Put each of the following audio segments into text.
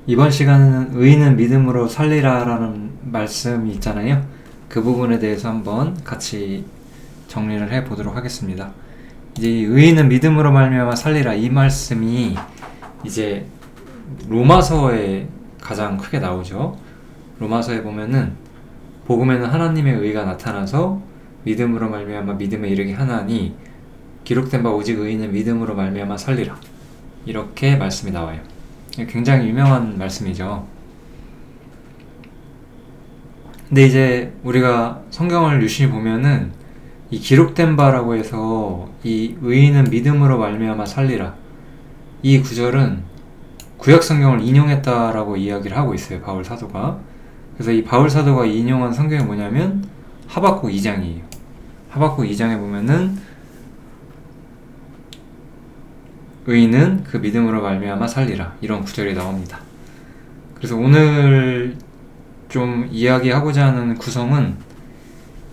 이번 시간은 의인은 믿음으로 살리라라는 말씀이 있잖아요. 그 부분에 대해서 한번 같이 정리를 해 보도록 하겠습니다. 이제 의인은 믿음으로 말미암아 살리라, 이 말씀이 이제 로마서에 가장 크게 나오죠. 로마서에 보면은 복음에는 하나님의 의가 나타나서 믿음으로 말미암아 믿음에 이르게 하나니 기록된 바 오직 의인은 믿음으로 말미암아 살리라, 이렇게 말씀이 나와요. 굉장히 유명한 말씀이죠. 근데 이제 우리가 성경을 유심히 보면은 이 기록된 바라고 해서 이 의인은 믿음으로 말미암아 살리라, 이 구절은 구약 성경을 인용했다라고 이야기를 하고 있어요, 바울 사도가. 그래서 이 바울 사도가 인용한 성경이 뭐냐면 하박국 2장이에요. 하박국 2장에 보면은 의인은 그 믿음으로 말미암아 살리라, 이런 구절이 나옵니다. 그래서 오늘 좀 이야기하고자 하는 구성은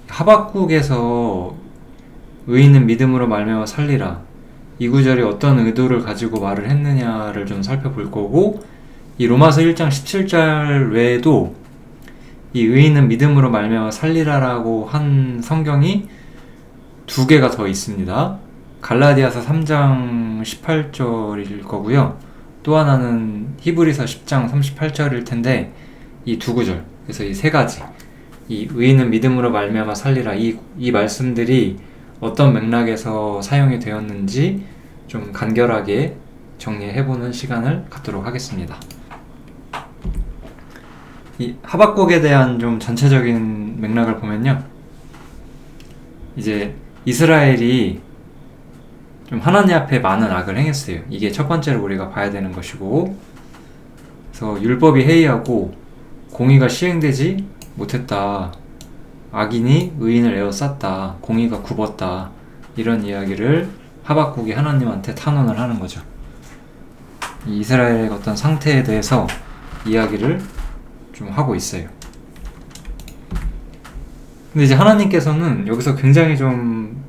하박국에서 의인은 믿음으로 말미암아 살리라, 이 구절이 어떤 의도를 가지고 말을 했느냐를 좀 살펴볼 거고, 이 로마서 1장 17절 외에도 이 의인은 믿음으로 말미암아 살리라라고 한 성경이 두 개가 더 있습니다. 갈라디아서 3장 18절일 거고요. 또 하나는 히브리서 10장 38절일 텐데, 이 두 구절, 그래서 이 세 가지, 이 의인은 믿음으로 말미암아 살리라, 이 말씀들이 어떤 맥락에서 사용이 되었는지 좀 간결하게 정리해보는 시간을 갖도록 하겠습니다. 이 하박국에 대한 좀 전체적인 맥락을 보면요, 이제 이스라엘이 좀 하나님 앞에 많은 악을 행했어요. 이게 첫 번째로 우리가 봐야 되는 것이고, 그래서 율법이 해이하고 공의가 시행되지 못했다, 악인이 의인을 에워쌌다, 공의가 굽었다, 이런 이야기를 하박국이 하나님한테 탄원을 하는 거죠. 이 이스라엘의 어떤 상태에 대해서 이야기를 좀 하고 있어요. 근데 이제 하나님께서는 여기서 굉장히 좀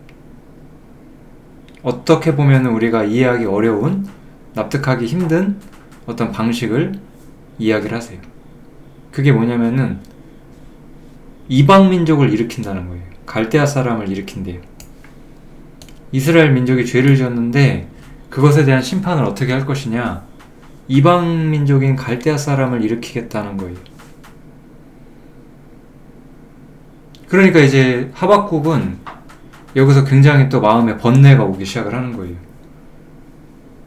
어떻게 보면 우리가 이해하기 어려운, 납득하기 힘든 어떤 방식을 이야기를 하세요. 그게 뭐냐면은 이방 민족을 일으킨다는 거예요. 갈대아 사람을 일으킨대요. 이스라엘 민족이 죄를 지었는데 그것에 대한 심판을 어떻게 할 것이냐, 이방 민족인 갈대아 사람을 일으키겠다는 거예요. 그러니까 이제 하박국은 여기서 굉장히 또 마음에 번뇌가 오기 시작을 하는 거예요.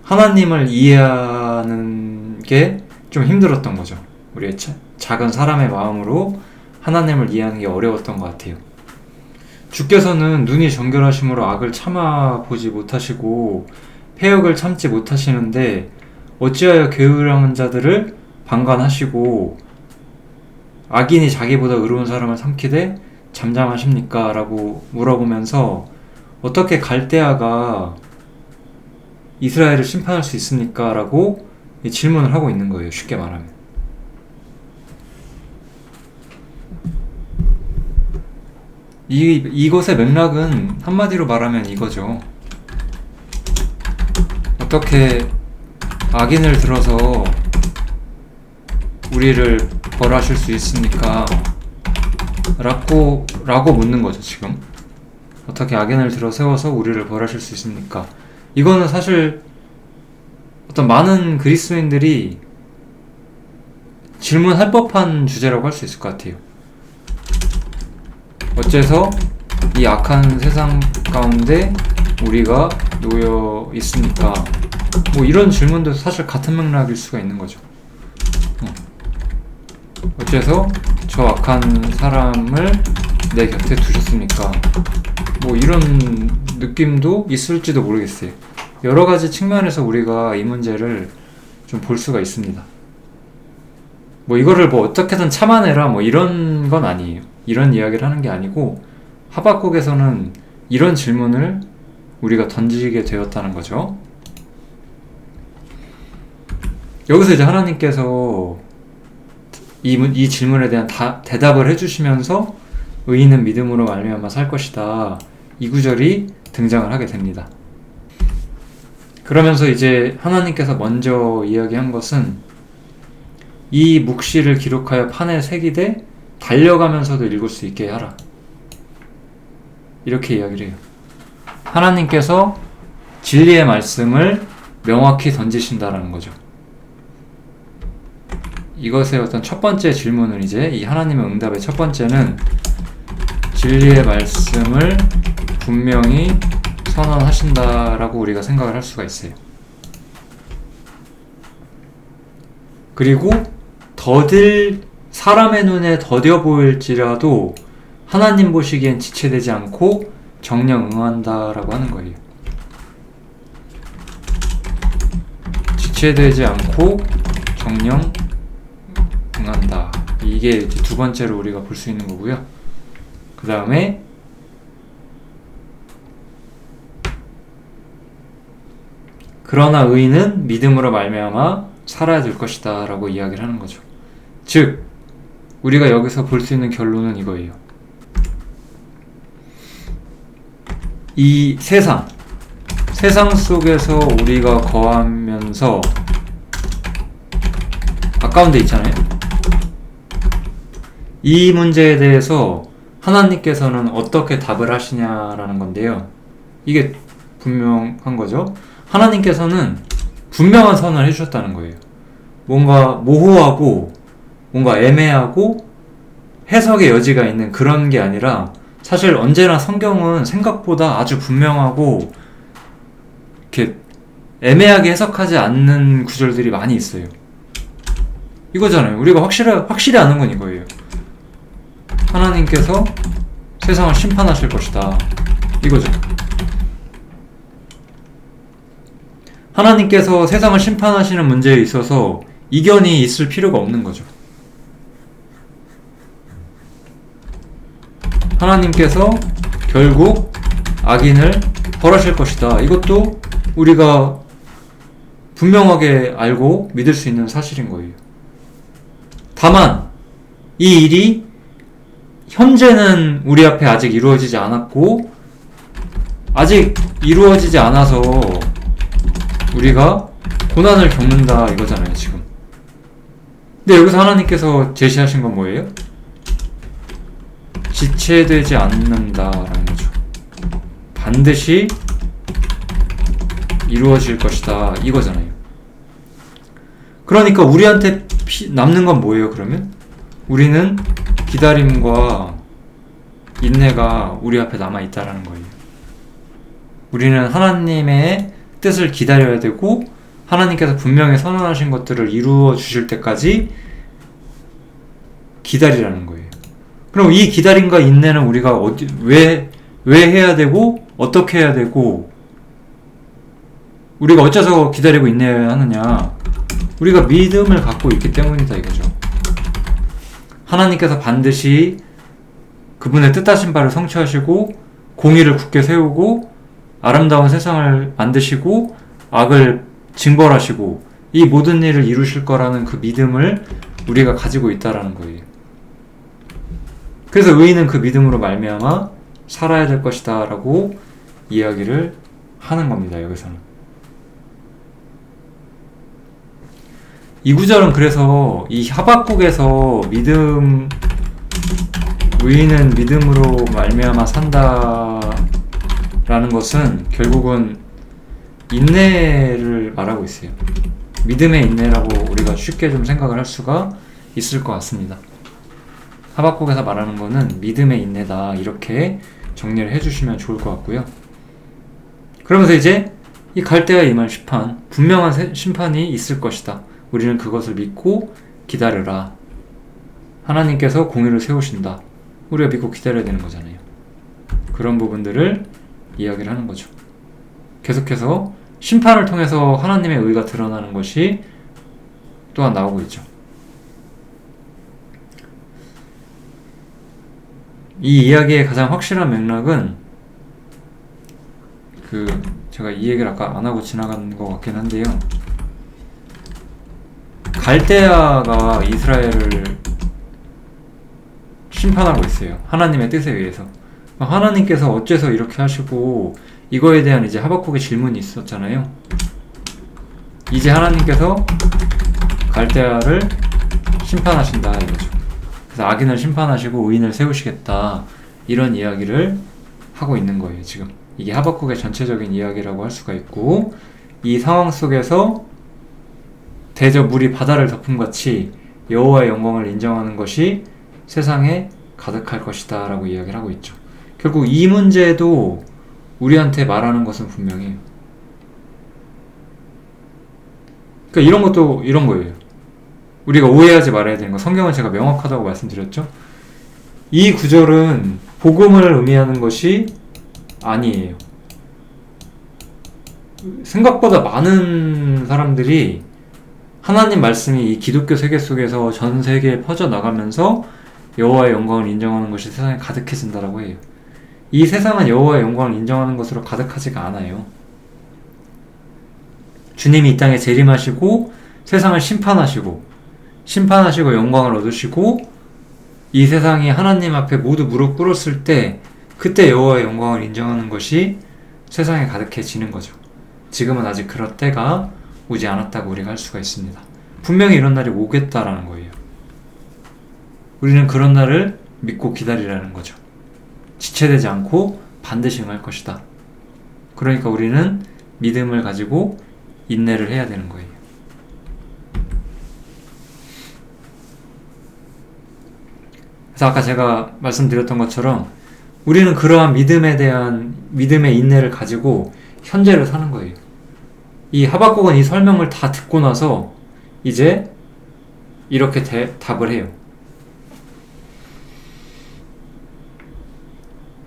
하나님을 이해하는 게 좀 힘들었던 거죠. 우리의 작은 사람의 마음으로 하나님을 이해하는 게 어려웠던 것 같아요. 주께서는 눈이 정결하심으로 악을 참아보지 못하시고 패역을 참지 못하시는데 어찌하여 게으름한 자들을 방관하시고 악인이 자기보다 의로운 사람을 삼키되 잠잠하십니까? 라고 물어보면서 어떻게 갈대아가 이스라엘을 심판할 수 있습니까? 라고 질문을 하고 있는 거예요. 쉽게 말하면. 이것의 맥락은 한마디로 말하면 이거죠. 어떻게 악인을 들어서 우리를 벌하실 수 있습니까? 라고 묻는 거죠, 지금. 어떻게 악인을 들어 세워서 우리를 벌하실 수 있습니까? 이거는 사실 어떤 많은 그리스도인들이 질문할 법한 주제라고 할 수 있을 것 같아요. 어째서 이 악한 세상 가운데 우리가 놓여 있습니까? 뭐 이런 질문도 사실 같은 맥락일 수가 있는 거죠. 어째서 저 악한 사람을 내 곁에 두셨습니까? 뭐 이런 느낌도 있을지도 모르겠어요. 여러 가지 측면에서 우리가 이 문제를 좀 볼 수가 있습니다. 뭐 이거를 뭐 어떻게든 참아내라 뭐 이런 건 아니에요. 이런 이야기를 하는 게 아니고, 하박국에서는 이런 질문을 우리가 던지게 되었다는 거죠. 여기서 이제 하나님께서 이 질문에 대한 대답을 해주시면서 의인은 믿음으로 말미암아 살 것이다, 이 구절이 등장을 하게 됩니다. 그러면서 이제 하나님께서 먼저 이야기한 것은 이 묵시를 기록하여 판에 새기되 달려가면서도 읽을 수 있게 하라. 이렇게 이야기를 해요. 하나님께서 진리의 말씀을 명확히 던지신다라는 거죠. 이것의 어떤 첫 번째 질문은 이제 이 하나님의 응답의 첫 번째는 진리의 말씀을 분명히 선언하신다라고 우리가 생각을 할 수가 있어요. 그리고 더딜 사람의 눈에 더뎌 보일지라도 하나님 보시기엔 지체되지 않고 정령 응한다라고 하는 거예요. 지체되지 않고 정령 응한다. 이게 이제 두 번째로 우리가 볼 수 있는 거고요. 그 다음에 그러나 의인은 믿음으로 말미암아 살아야 될 것이다 라고 이야기를 하는 거죠. 즉 우리가 여기서 볼 수 있는 결론은 이거예요. 이 세상 속에서 우리가 거하면서 아까운 데 있잖아요. 이 문제에 대해서 하나님께서는 어떻게 답을 하시냐라는 건데요. 이게 분명한 거죠. 하나님께서는 분명한 선언을 해주셨다는 거예요. 뭔가 모호하고 뭔가 애매하고 해석의 여지가 있는 그런 게 아니라 사실 언제나 성경은 생각보다 아주 분명하고 이렇게 애매하게 해석하지 않는 구절들이 많이 있어요. 이거잖아요. 우리가 확실히 아는 건 이거예요. 하나님께서 세상을 심판하실 것이다. 이거죠. 하나님께서 세상을 심판하시는 문제에 있어서 이견이 있을 필요가 없는 거죠. 하나님께서 결국 악인을 벌하실 것이다. 이것도 우리가 분명하게 알고 믿을 수 있는 사실인 거예요. 다만 이 일이 현재는 우리 앞에 아직 이루어지지 않았고 아직 이루어지지 않아서 우리가 고난을 겪는다 이거잖아요, 지금. 근데 여기서 하나님께서 제시하신 건 뭐예요? 지체되지 않는다라는 거죠. 반드시 이루어질 것이다 이거잖아요. 그러니까 우리한테 남는 건 뭐예요, 그러면? 우리는 기다림과 인내가 우리 앞에 남아있다라는 거예요. 우리는 하나님의 뜻을 기다려야 되고 하나님께서 분명히 선언하신 것들을 이루어 주실 때까지 기다리라는 거예요. 그럼 이 기다림과 인내는 우리가 왜 해야 되고 어떻게 해야 되고 우리가 어째서 기다리고 인내해야 하느냐? 우리가 믿음을 갖고 있기 때문이다 이거죠. 하나님께서 반드시 그분의 뜻하신 바를 성취하시고 공의를 굳게 세우고 아름다운 세상을 만드시고 악을 징벌하시고 이 모든 일을 이루실 거라는 그 믿음을 우리가 가지고 있다라는 거예요. 그래서 의인은 그 믿음으로 말미암아 살아야 될 것이다 라고 이야기를 하는 겁니다. 여기서는 이 구절은 그래서 이 하박국에서 의인은 믿음으로 말미암아 산다 라는 것은 결국은 인내를 말하고 있어요. 믿음의 인내라고 우리가 쉽게 좀 생각을 할 수가 있을 것 같습니다. 하박국에서 말하는 거는 믿음의 인내다 이렇게 정리를 해주시면 좋을 것 같고요. 그러면서 이제 이 갈대아 임할 심판, 분명한 심판이 있을 것이다. 우리는 그것을 믿고 기다려라. 하나님께서 공의를 세우신다. 우리가 믿고 기다려야 되는 거잖아요. 그런 부분들을 이야기를 하는 거죠. 계속해서 심판을 통해서 하나님의 의가 드러나는 것이 또한 나오고 있죠. 이 이야기의 가장 확실한 맥락은 제가 이 얘기를 아까 안 하고 지나간 것 같긴 한데요. 갈대아가 이스라엘을 심판하고 있어요. 하나님의 뜻에 의해서. 하나님께서 어째서 이렇게 하시고 이거에 대한 이제 하박국의 질문이 있었잖아요. 이제 하나님께서 갈대아를 심판하신다 이거죠. 그래서 악인을 심판하시고 의인을 세우시겠다, 이런 이야기를 하고 있는 거예요. 지금 이게 하박국의 전체적인 이야기라고 할 수가 있고, 이 상황 속에서 대저 물이 바다를 덮음같이 여호와의 영광을 인정하는 것이 세상에 가득할 것이다 라고 이야기를 하고 있죠. 결국 이 문제도 우리한테 말하는 것은 분명해요. 그러니까 이런 것도 이런 거예요. 우리가 오해하지 말아야 되는 거, 성경은 제가 명확하다고 말씀드렸죠. 이 구절은 복음을 의미하는 것이 아니에요. 생각보다 많은 사람들이 하나님 말씀이 이 기독교 세계 속에서 전 세계에 퍼져나가면서 여호와의 영광을 인정하는 것이 세상에 가득해진다라고 해요. 이 세상은 여호와의 영광을 인정하는 것으로 가득하지가 않아요. 주님이 이 땅에 재림하시고 세상을 심판하시고 영광을 얻으시고 이 세상이 하나님 앞에 모두 무릎 꿇었을 때, 그때 여호와의 영광을 인정하는 것이 세상에 가득해지는 거죠. 지금은 아직 그럴 때가 오지 않았다고 우리가 할 수가 있습니다. 분명히 이런 날이 오겠다라는 거예요. 우리는 그런 날을 믿고 기다리라는 거죠. 지체되지 않고 반드시 응할 것이다. 그러니까 우리는 믿음을 가지고 인내를 해야 되는 거예요. 그래서 아까 제가 말씀드렸던 것처럼 우리는 그러한 믿음의 인내를 가지고 현재를 사는 거예요. 이 하박국은 이 설명을 다 듣고 나서 이제 이렇게 답을 해요.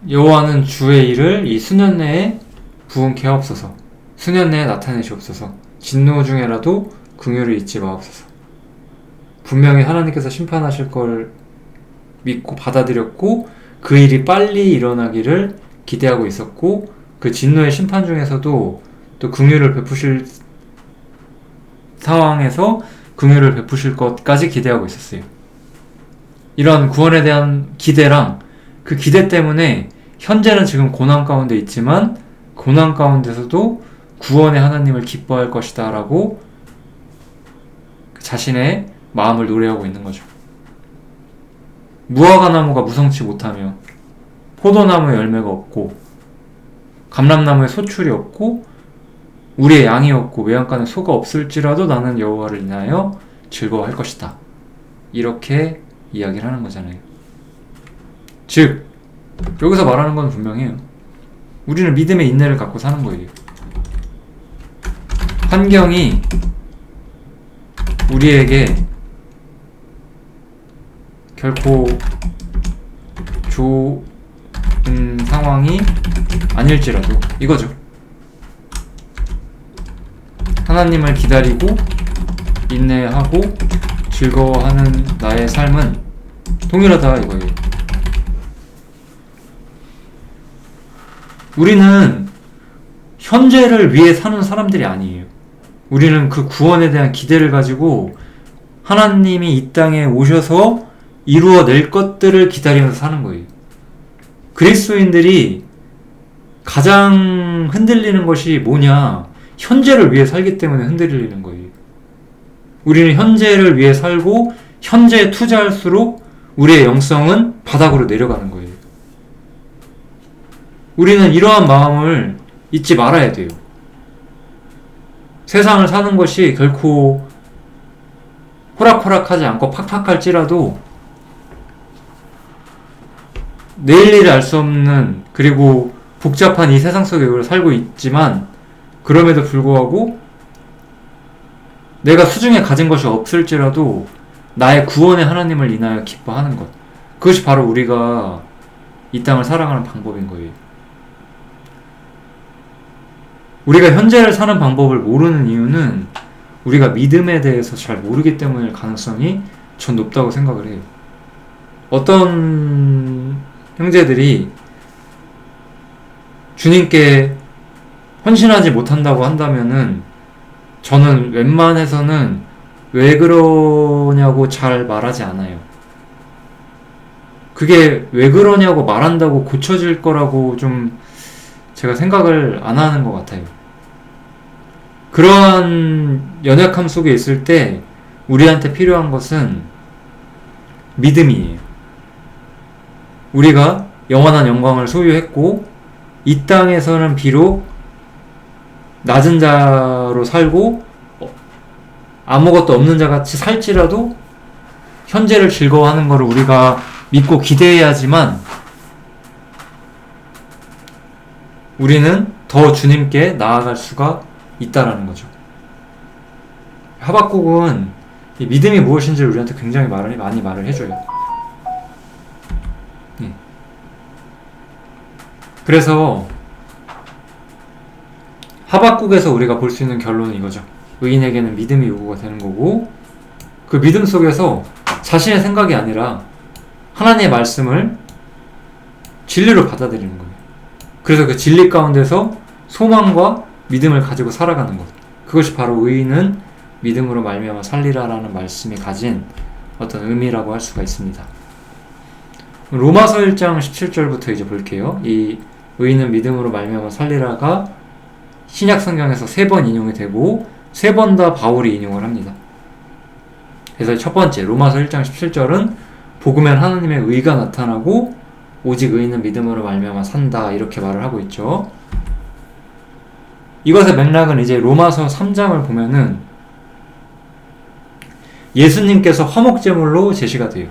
여호와는 주의 일을 이 수년 내에 부응케 하옵소서. 수년 내에 나타내시옵소서. 진노 중에라도 긍휼을 잊지 마옵소서. 분명히 하나님께서 심판하실 걸 믿고 받아들였고, 그 일이 빨리 일어나기를 기대하고 있었고, 그 진노의 심판 중에서도 또 긍휼을 베푸실 상황에서 긍휼을 베푸실 것까지 기대하고 있었어요. 이런 구원에 대한 기대랑 그 기대 때문에 현재는 지금 고난 가운데 있지만 고난 가운데서도 구원의 하나님을 기뻐할 것이다 라고 자신의 마음을 노래하고 있는 거죠. 무화과나무가 무성치 못하며 포도나무에 열매가 없고 감람나무에 소출이 없고 우리의 양이 없고 외양간에 소가 없을지라도 나는 여호와를 인하여 즐거워할 것이다. 이렇게 이야기를 하는 거잖아요. 즉 여기서 말하는 건 분명해요. 우리는 믿음의 인내를 갖고 사는 거예요. 환경이 우리에게 결코 좋은 상황이 아닐지라도 이거죠. 하나님을 기다리고 인내하고 즐거워하는 나의 삶은 동일하다 이거예요. 우리는 현재를 위해 사는 사람들이 아니에요. 우리는 그 구원에 대한 기대를 가지고 하나님이 이 땅에 오셔서 이루어낼 것들을 기다리면서 사는 거예요. 그리스도인들이 가장 흔들리는 것이 뭐냐? 현재를 위해 살기 때문에 흔들리는 거예요. 우리는 현재를 위해 살고 현재에 투자할수록 우리의 영성은 바닥으로 내려가는 거예요. 우리는 이러한 마음을 잊지 말아야 돼요. 세상을 사는 것이 결코 호락호락하지 않고 팍팍할지라도 내일 일을 알 수 없는, 그리고 복잡한 이 세상 속에 우리가 살고 있지만 그럼에도 불구하고 내가 수중에 가진 것이 없을지라도 나의 구원의 하나님을 인하여 기뻐하는 것, 그것이 바로 우리가 이 땅을 살아가는 방법인 거예요. 우리가 현재를 사는 방법을 모르는 이유는 우리가 믿음에 대해서 잘 모르기 때문일 가능성이 전 높다고 생각을 해요. 어떤 형제들이 주님께 헌신하지 못한다고 한다면은 저는 웬만해서는 왜 그러냐고 잘 말하지 않아요. 그게 왜 그러냐고 말한다고 고쳐질 거라고 좀 제가 생각을 안 하는 것 같아요. 그러한 연약함 속에 있을 때 우리한테 필요한 것은 믿음이에요. 우리가 영원한 영광을 소유했고 이 땅에서는 비록 낮은 자로 살고 아무것도 없는 자 같이 살지라도 현재를 즐거워하는 것을 우리가 믿고 기대해야지만 우리는 더 주님께 나아갈 수가 있다라는 거죠. 하박국은 이 믿음이 무엇인지를 우리한테 굉장히 많이 말을 해줘요. 그래서 하박국에서 우리가 볼 수 있는 결론은 이거죠. 의인에게는 믿음이 요구가 되는 거고, 그 믿음 속에서 자신의 생각이 아니라 하나님의 말씀을 진리로 받아들이는 거예요. 그래서 그 진리 가운데서 소망과 믿음을 가지고 살아가는 것, 그것이 바로 의인은 믿음으로 말미암아 살리라라는 말씀이 가진 어떤 의미라고 할 수가 있습니다. 로마서 1장 17절부터 이제 볼게요. 이 의인은 믿음으로 말미암아 살리라가 신약 성경에서 3번 인용이 되고 3번 다 바울이 인용을 합니다. 그래서 첫 번째 로마서 1장 17절은 복음엔 하나님의 의가 나타나고 오직 의인은 믿음으로 말미암아 산다, 이렇게 말을 하고 있죠. 이것의 맥락은 이제 로마서 3장을 보면은 예수님께서 화목제물로 제시가 돼요.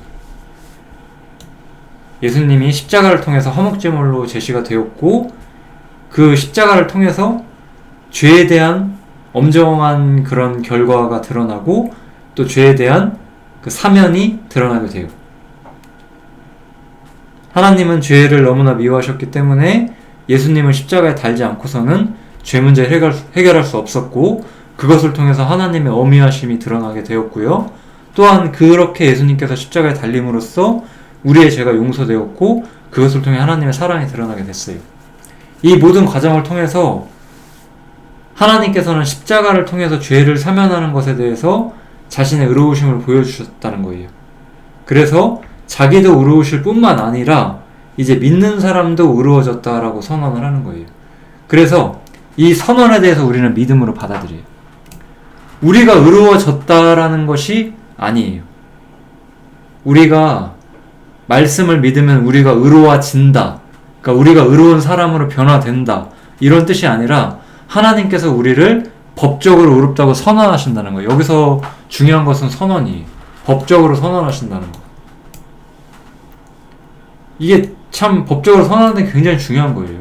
예수님이 십자가를 통해서 화목제물로 제시가 되었고, 그 십자가를 통해서 죄에 대한 엄정한 그런 결과가 드러나고 또 죄에 대한 그 사면이 드러나게 돼요. 하나님은 죄를 너무나 미워하셨기 때문에 예수님을 십자가에 달지 않고서는 죄 문제를 해결할 수 없었고, 그것을 통해서 하나님의 어미하심이 드러나게 되었고요. 또한 그렇게 예수님께서 십자가에 달림으로써 우리의 죄가 용서되었고, 그것을 통해 하나님의 사랑이 드러나게 됐어요. 이 모든 과정을 통해서 하나님께서는 십자가를 통해서 죄를 사면하는 것에 대해서 자신의 의로우심을 보여주셨다는 거예요. 그래서 자기도 의로우실 뿐만 아니라 이제 믿는 사람도 의로워졌다라고 선언을 하는 거예요. 그래서 이 선언에 대해서 우리는 믿음으로 받아들여요. 우리가 의로워졌다라는 것이 아니에요. 우리가 말씀을 믿으면 우리가 의로워진다, 그러니까 우리가 의로운 사람으로 변화된다, 이런 뜻이 아니라 하나님께서 우리를 법적으로 의롭다고 선언하신다는 거예요. 여기서 중요한 것은 선언이에요. 법적으로 선언하신다는 거. 이게 참 법적으로 선언하는 게 굉장히 중요한 거예요.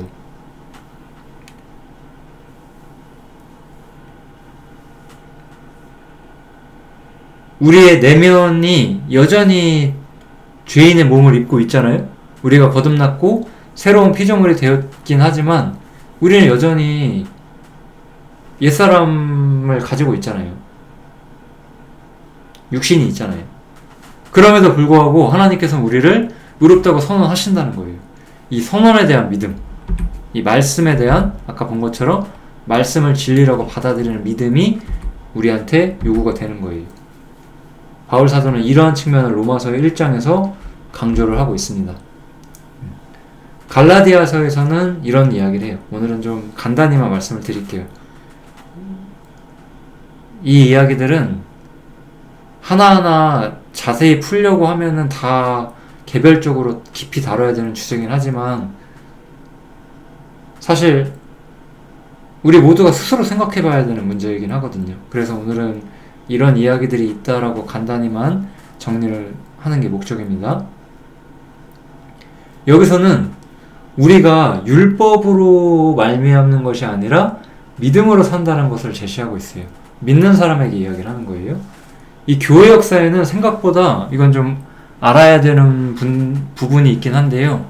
우리의 내면이 여전히 죄인의 몸을 입고 있잖아요. 우리가 거듭났고 새로운 피조물이 되었긴 하지만 우리는 여전히 옛사람을 가지고 있잖아요. 육신이 있잖아요. 그럼에도 불구하고 하나님께서는 우리를 의롭다고 선언하신다는 거예요. 이 선언에 대한 믿음, 이 말씀에 대한, 아까 본 것처럼 말씀을 진리라고 받아들이는 믿음이 우리한테 요구가 되는 거예요. 바울 사도는 이러한 측면을 로마서 1장에서 강조를 하고 있습니다. 갈라디아서에서는 이런 이야기를 해요. 오늘은 좀 간단히만 말씀을 드릴게요. 이 이야기들은 하나하나 자세히 풀려고 하면은 다 개별적으로 깊이 다뤄야 되는 주제긴 하지만 사실 우리 모두가 스스로 생각해 봐야 되는 문제이긴 하거든요. 그래서 오늘은 이런 이야기들이 있다라고 간단히만 정리를 하는 게 목적입니다. 여기서는 우리가 율법으로 말미암는 것이 아니라 믿음으로 산다는 것을 제시하고 있어요. 믿는 사람에게 이야기를 하는 거예요. 이 교회 역사에는 생각보다 이건 좀 알아야 되는 부분이 있긴 한데요.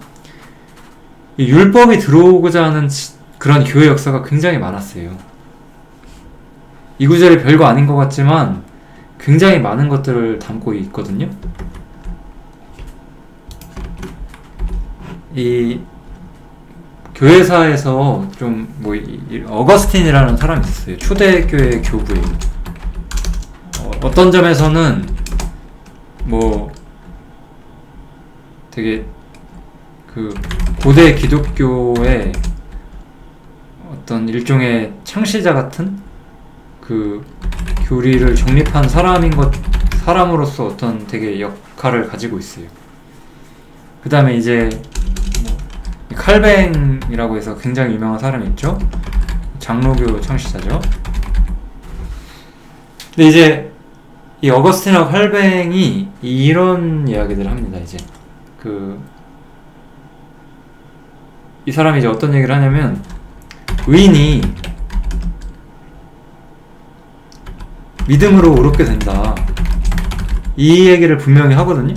이 율법이 들어오고자 하는 그런 교회 역사가 굉장히 많았어요. 이 구절이 별거 아닌 것 같지만 굉장히 많은 것들을 담고 있거든요. 이 교회사에서 좀 어거스틴이라는 사람이 있었어요. 초대교회 교부예요. 어떤 점에서는 되게 그 고대 기독교의 어떤 일종의 창시자 같은 그 교리를 정립한 사람으로서 어떤 되게 역할을 가지고 있어요. 그 다음에 이제 칼뱅이라고 해서 굉장히 유명한 사람이 있죠. 장로교 창시자죠. 근데 이제 이 어거스틴하고 칼뱅이 이런 이야기들을 합니다. 이제 이 사람이 이제 어떤 얘기를 하냐면, 의인이 믿음으로 의롭게 된다, 이 얘기를 분명히 하거든요.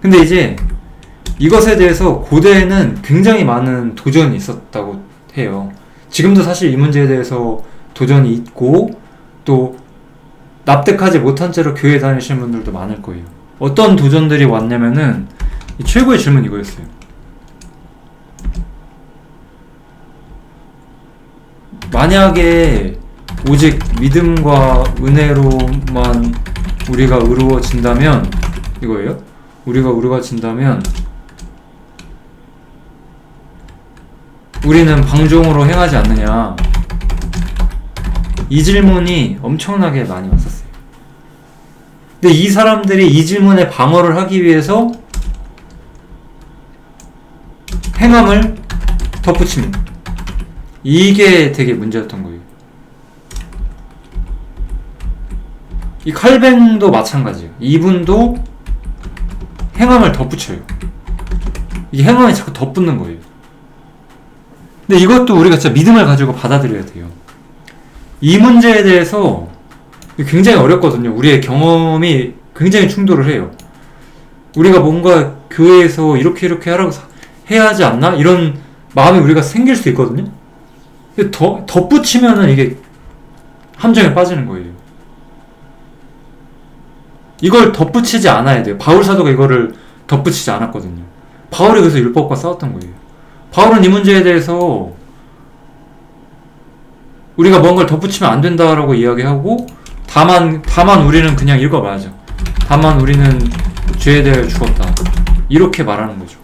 근데 이제 이것에 대해서 고대에는 굉장히 많은 도전이 있었다고 해요. 지금도 사실 이 문제에 대해서 도전이 있고, 또 납득하지 못한 채로 교회 다니시는 분들도 많을 거예요. 어떤 도전들이 왔냐면은, 최고의 질문이 이거였어요. 만약에 오직 믿음과 은혜로만 우리가 의로워진다면, 이거예요. 우리가 의로워진다면 우리는 방종으로 행하지 않느냐. 이 질문이 엄청나게 많이 왔었어요. 근데 이 사람들이 이 질문에 방어를 하기 위해서 행함을 덧붙입니다. 이게 되게 문제였던 거예요. 이 칼뱅도 마찬가지예요. 이분도 행함을 덧붙여요. 이 행함이 자꾸 덧붙는 거예요. 근데 이것도 우리가 진짜 믿음을 가지고 받아들여야 돼요. 이 문제에 대해서 굉장히 어렵거든요. 우리의 경험이 굉장히 충돌을 해요. 우리가 뭔가 교회에서 이렇게 하라고 해야 하지 않나? 이런 마음이 우리가 생길 수 있거든요. 덧붙이면은 이게 함정에 빠지는 거예요. 이걸 덧붙이지 않아야 돼요. 바울 사도가 이거를 덧붙이지 않았거든요. 바울이 그래서 율법과 싸웠던 거예요. 바울은 이 문제에 대해서 우리가 뭔가를 덧붙이면 안 된다라고 이야기하고, 다만 우리는 그냥 읽어봐야죠. 다만 우리는 죄에 대하여 죽었다, 이렇게 말하는 거죠.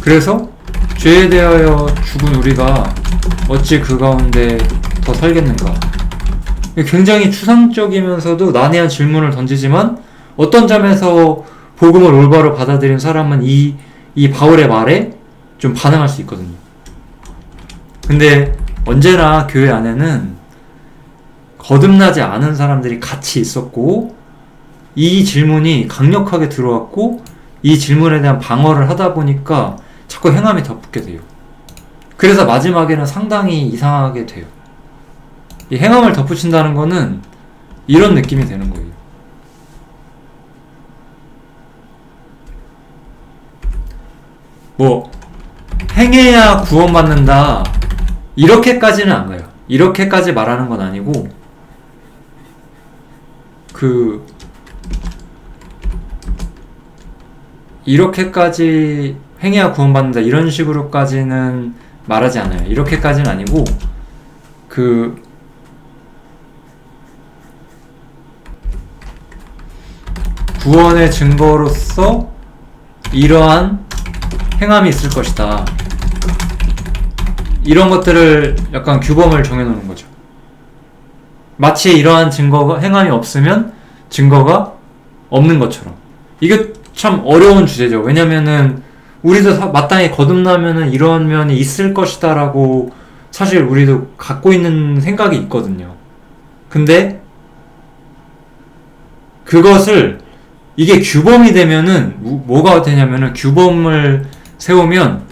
그래서 죄에 대하여 죽은 우리가 어찌 그 가운데 더 살겠는가. 굉장히 추상적이면서도 난해한 질문을 던지지만, 어떤 점에서 복음을 올바로 받아들인 사람은 이 바울의 말에 좀 반응할 수 있거든요. 근데 언제나 교회 안에는 거듭나지 않은 사람들이 같이 있었고, 이 질문이 강력하게 들어왔고, 이 질문에 대한 방어를 하다 보니까 자꾸 행함이 덧붙게 돼요. 그래서 마지막에는 상당히 이상하게 돼요. 이 행함을 덧붙인다는 거는 이런 느낌이 되는 거예요. 행해야 구원받는다, 이렇게까지는 안 가요. 이렇게까지 말하는 건 아니고, 이렇게까지 행해야 구원받는다, 이런 식으로까지는 말하지 않아요. 이렇게까지는 아니고, 구원의 증거로서 이러한 행함이 있을 것이다, 이런 것들을 약간 규범을 정해놓는 거죠. 마치 이러한 행함이 없으면 증거가 없는 것처럼. 이게 참 어려운 주제죠. 왜냐면은 우리도 마땅히 거듭나면은 이런 면이 있을 것이다 라고 사실 우리도 갖고 있는 생각이 있거든요. 근데 그것을, 이게 규범이 되면은 뭐가 되냐면은, 규범을 세우면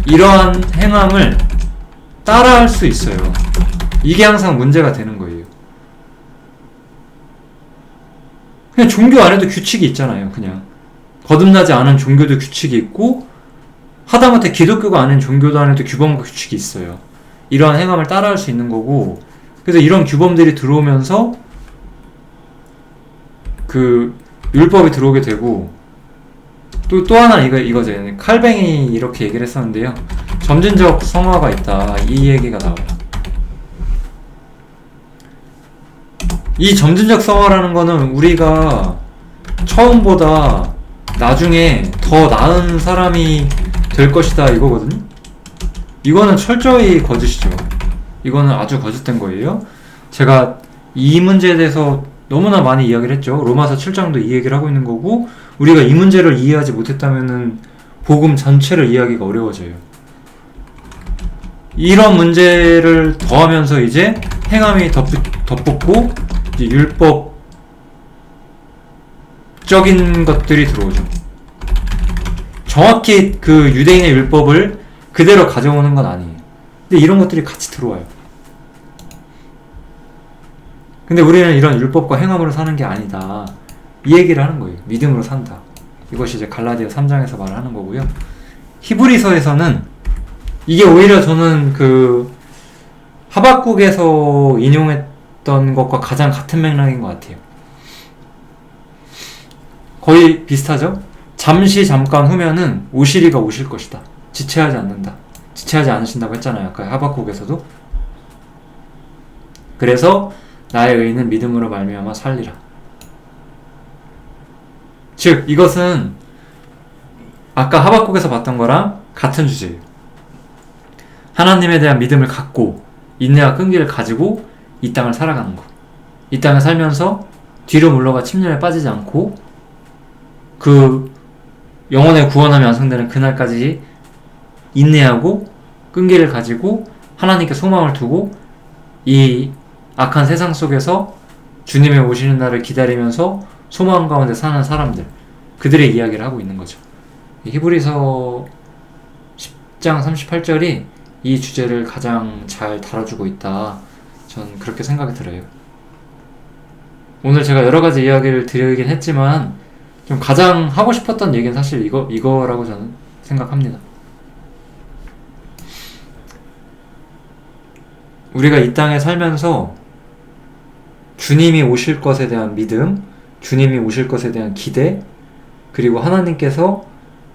이러한 행함을 따라할 수 있어요. 이게 항상 문제가 되는 거예요. 그냥 종교 안에도 규칙이 있잖아요. 그냥 거듭나지 않은 종교도 규칙이 있고, 하다못해 기독교가 아닌 종교도 안에도 규범과 규칙이 있어요. 이러한 행함을 따라할 수 있는 거고, 그래서 이런 규범들이 들어오면서 율법이 들어오게 되고, 또 하나 이거죠. 칼뱅이 이렇게 얘기를 했었는데요. 점진적 성화가 있다, 이 얘기가 나와요. 이 점진적 성화라는 거는 우리가 처음보다 나중에 더 나은 사람이 될 것이다, 이거거든요. 이거는 철저히 거짓이죠. 이거는 아주 거짓된 거예요. 제가 이 문제에 대해서 너무나 많이 이야기를 했죠. 로마서 7장도 이 얘기를 하고 있는 거고, 우리가 이 문제를 이해하지 못했다면은 복음 전체를 이해하기가 어려워져요. 이런 문제를 더하면서 이제 행함이 덧붙고 이제 율법적인 것들이 들어오죠. 정확히 그 유대인의 율법을 그대로 가져오는 건 아니에요. 근데 이런 것들이 같이 들어와요. 근데 우리는 이런 율법과 행함으로 사는 게 아니다, 이 얘기를 하는 거예요. 믿음으로 산다. 이것이 이제 갈라디아 3장에서 말을 하는 거고요. 히브리서에서는 이게 오히려 저는 그 하박국에서 인용했던 것과 가장 같은 맥락인 것 같아요. 거의 비슷하죠? 잠시 잠깐 후면은 오실 이가 오실 것이다. 지체하지 않는다. 지체하지 않으신다고 했잖아요. 아까 하박국에서도. 그래서 나의 의인은 믿음으로 말미암아 살리라. 즉 이것은 아까 하박국에서 봤던 거랑 같은 주제예요. 하나님에 대한 믿음을 갖고 인내와 끈기를 가지고 이 땅을 살아가는 거. 이 땅을 살면서 뒤로 물러가 침륜에 빠지지 않고 그 영혼의 구원함이 완성되는 그날까지 인내하고 끈기를 가지고 하나님께 소망을 두고 이 악한 세상 속에서 주님의 오시는 날을 기다리면서 소망 가운데 사는 사람들, 그들의 이야기를 하고 있는 거죠. 히브리서 10장 38절이 이 주제를 가장 잘 다뤄주고 있다, 전 그렇게 생각이 들어요. 오늘 제가 여러가지 이야기를 드리긴 했지만 좀 가장 하고 싶었던 얘기는 사실 이거라고 저는 생각합니다. 우리가 이 땅에 살면서 주님이 오실 것에 대한 믿음, 주님이 오실 것에 대한 기대, 그리고 하나님께서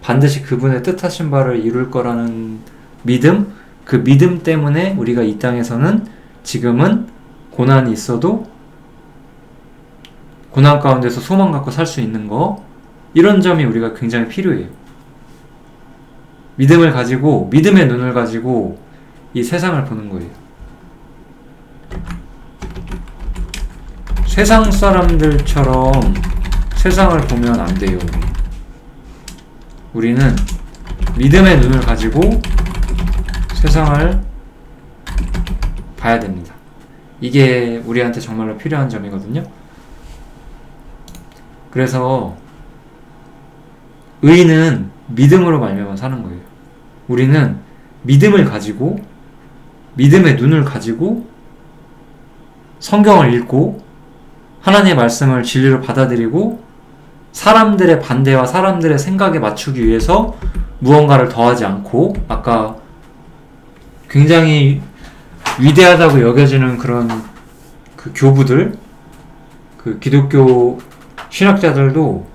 반드시 그분의 뜻하신 바를 이룰 거라는 믿음, 그 믿음 때문에 우리가 이 땅에서는 지금은 고난이 있어도 고난 가운데서 소망 갖고 살 수 있는 거, 이런 점이 우리가 굉장히 필요해요. 믿음을 가지고, 믿음의 눈을 가지고 이 세상을 보는 거예요. 세상 사람들처럼 세상을 보면 안 돼요. 우리는 믿음의 눈을 가지고 세상을 봐야 됩니다. 이게 우리한테 정말로 필요한 점이거든요. 그래서 의인은 믿음으로 말미암아 사는 거예요. 우리는 믿음을 가지고, 믿음의 눈을 가지고 성경을 읽고 하나님의 말씀을 진리로 받아들이고 사람들의 반대와 사람들의 생각에 맞추기 위해서 무언가를 더하지 않고, 아까 굉장히 위대하다고 여겨지는 그런 그 교부들, 그 기독교 신학자들도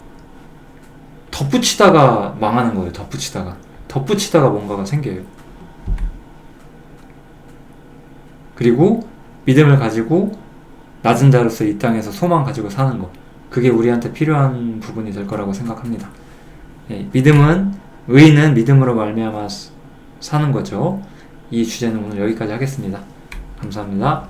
덧붙이다가 망하는 거예요. 덧붙이다가 뭔가가 생겨요. 그리고 믿음을 가지고 낮은 자로서 이 땅에서 소망 가지고 사는 것, 그게 우리한테 필요한 부분이 될 거라고 생각합니다. 의인은 믿음으로 말미암아 사는 거죠. 이 주제는 오늘 여기까지 하겠습니다. 감사합니다.